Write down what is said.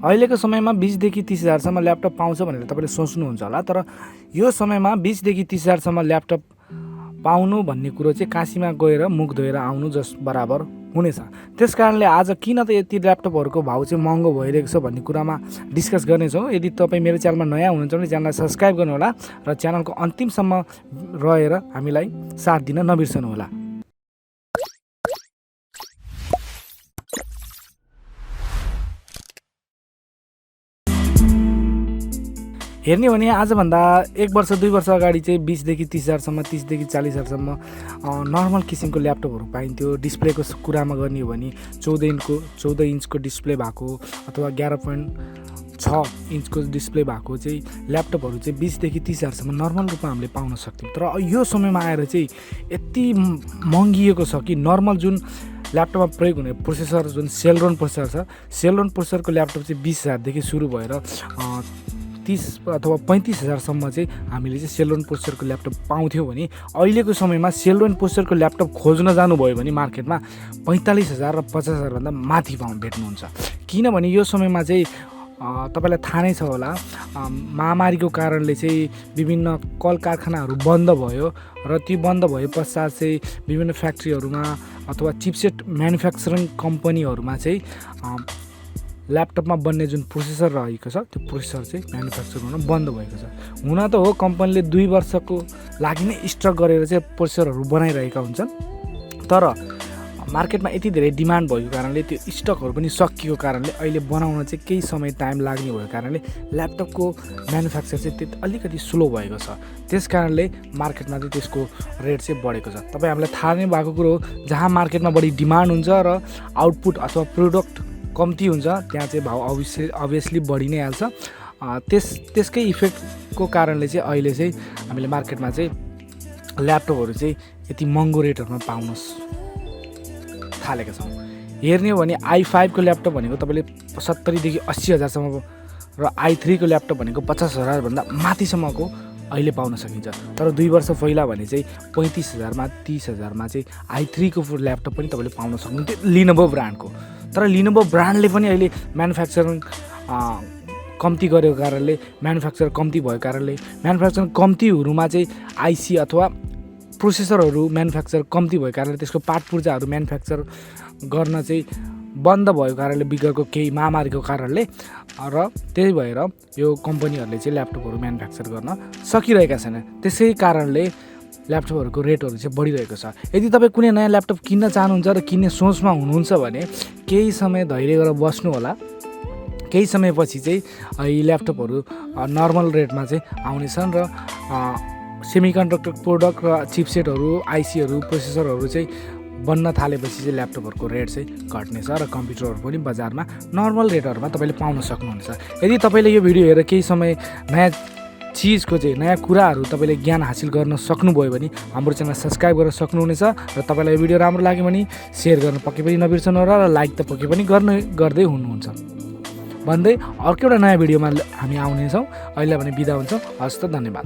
अहिलेको समयमा 20 देखि 30 हजारसम्म ल्यापटप पाउँछ भनेर तपाईँले सोच्नुहुन्छ होला, तर यो समयमा 20 देखि 30 हजारसम्म ल्यापटप पाउनु भन्ने कुरो चाहिँ काशीमा गएर मुख धोएर आउनु जस बराबर हुनेछ। त्यस कारणले आज किन त यति ल्यापटपहरूको भाउ चाहिँ महँगो भइरहेको छ भन्ने कुरामा डिस्कस गर्नेछौँ। यदि तपाईँ मेरो च्यानलमा नयाँ हुनुहुन्छ भने च्यानललाई सब्सक्राइब गर्नुहोला र च्यानलको अन्तिमसम्म रहेर हामीलाई साथ दिन नबिर्सनुहोला। हेर्ने भने आजभन्दा 1 वर्ष 2 वर्ष अगाडि चाहिँ 20 देखि 30 हजारसम्म 30 देखि 40 हजारसम्म नर्मल किसिमको ल्यापटपहरू पाइन्थ्यो। डिस्प्लेको कुरामा गर्ने हो भने 14 इन्चको डिस्प्ले भएको अथवा 11.6 इन्चको डिस्प्ले भएको चाहिँ ल्यापटपहरू चाहिँ 20 देखि 30 हजारसम्म नर्मल रूपमा हामीले पाउन सक्थ्यौँ। तर यो समयमा आएर चाहिँ यति महँगिएको छ कि नर्मल जुन ल्यापटपमा प्रयोग हुने प्रोसेसर जुन सेलरोन प्रोसेसर छ, सेलरोन प्रोसेसरको ल्यापटप चाहिँ 20 हजारदेखि सुरु भएर 30 अथवा 35 हजारसम्म चाहिँ हामीले चाहिँ सेलरोन प्रोसेसरको ल्यापटप पाउँथ्यौँ भने अहिलेको समयमा सेलरोन प्रोसेसरको ल्यापटप खोज्न जानुभयो भने मार्केटमा 45 हजार र 50 हजारभन्दा माथि भेट्नुहुन्छ। किनभने यो समयमा चाहिँ तपाईँलाई थाहा नै छ होला, महामारीको कारणले चाहिँ विभिन्न कल कारखानाहरू बन्द भयो र ती बन्द भए पश्चात चाहिँ विभिन्न फ्याक्ट्रीहरूमा अथवा चिपसेट म्यानुफ्याक्चरिङ कम्पनीहरूमा चाहिँ ल्यापटपमा बन्ने जुन प्रोसेसर रहेको छ त्यो प्रोसेसर चाहिँ म्यानुफ्याक्चर हुन बन्द भएको छ। हुन त हो कम्पनीले 2 वर्षको लागि नै स्टक गरेर चाहिँ प्रोसेसरहरू बनाइरहेका हुन्छन्, तर मार्केटमा यति धेरै डिमान्ड भएको कारणले त्यो स्टकहरू पनि सकिएको कारणले अहिले बनाउन चाहिँ केही समय टाइम लाग्ने भएको कारणले ल्यापटपको म्यानुफ्याक्चर चाहिँ त्यो अलिकति स्लो भएको छ। त्यस कारणले मार्केटमा चाहिँ त्यसको रेट चाहिँ बढेको छ। तपाईँ हामीलाई थाहा नै भएको कुरो हो, जहाँ मार्केटमा बढी डिमान्ड हुन्छ र आउटपुट अथवा प्रोडक्ट कम्ती हुन्छ त्यहाँ चाहिँ भाउ अभियसली बढी नै हाल्छ। त्यसकै इफेक्टको कारणले चाहिँ अहिले चाहिँ हामीले मार्केटमा चाहिँ ल्यापटपहरू चाहिँ यति महँगो रेटहरूमा पाउन थालेका छौँ। हेर्ने हो भने i5 को ल्यापटप भनेको तपाईँले 70 देखि 80 हजारसम्मको र i3 को ल्यापटप भनेको 50 हजारभन्दा माथिसम्मको अहिले पाउन सकिन्छ। तर 2 वर्ष पहिला भने चाहिँ 35 हजारमा 30 हजारमा चाहिँ i3 को ल्यापटप पनि तपाईँले पाउन सक्नुहुन्थ्यो लिनोभो ब्रान्डको। तर लिनोभो ब्रान्डले पनि अहिले म्यानुफ्याक्चरिङ कम्ती गरेको कारणले म्यानुफ्याक्चर कम्ती भएको कारणले म्यानुफ्याक्चरिङ कम्तीहरूमा चाहिँ आइसी अथवा प्रोसेसरहरू म्यानुफ्याक्चर कम्ती भएको कारणले त्यसको पार्ट पूर्जाहरू म्यानुफ्याक्चर गर्न चाहिँ बन्द भएको कारणले विगतको केही महामारीको कारणले र त्यही भएर यो कम्पनीहरूले चाहिँ ल्यापटपहरू म्यानुफ्याक्चर गर्न सकिरहेका छैन। त्यसै कारणले ल्यापटपहरूको रेटहरू चाहिँ बढिरहेको छ। यदि तपाईँ कुनै नयाँ ल्यापटप किन्न चाहनुहुन्छ र किन्ने सोचमा हुनुहुन्छ भने केही समय धैर्य गरेर बस्नु होला। केही समयपछि चाहिँ यी ल्यापटपहरू नर्मल रेटमा चाहिँ आउनेछन् र सेमिकन्डक्टर प्रोडक्ट र चिपसेटहरू आइसीहरू प्रोसेसरहरू चाहिँ बन्न थालेपछि चाहिँ ल्यापटपहरूको रेट चाहिँ घट्नेछ र कम्प्युटरहरू पनि बजारमा नर्मल रेटहरूमा तपाईँले पाउन सक्नुहुन्छ। यदि तपाईँले यो भिडियो हेरेर केही समय नयाँ चिजको चाहिँ नयाँ कुराहरू तपाईँले ज्ञान हासिल गर्न सक्नुभयो भने हाम्रो च्यानल सब्सक्राइब गरेर सक्नुहुनेछ र तपाईँलाई यो भिडियो राम्रो लाग्यो भने सेयर गर्न पक्कै पनि नबिर्सनु होला र लाइक त पक्कै पनि गर्दै हुनुहुन्छ भन्दै अर्को एउटा नयाँ भिडियोमा हामी आउनेछौँ। अहिले भने बिदा हुन्छौँ। हस् त, धन्यवाद।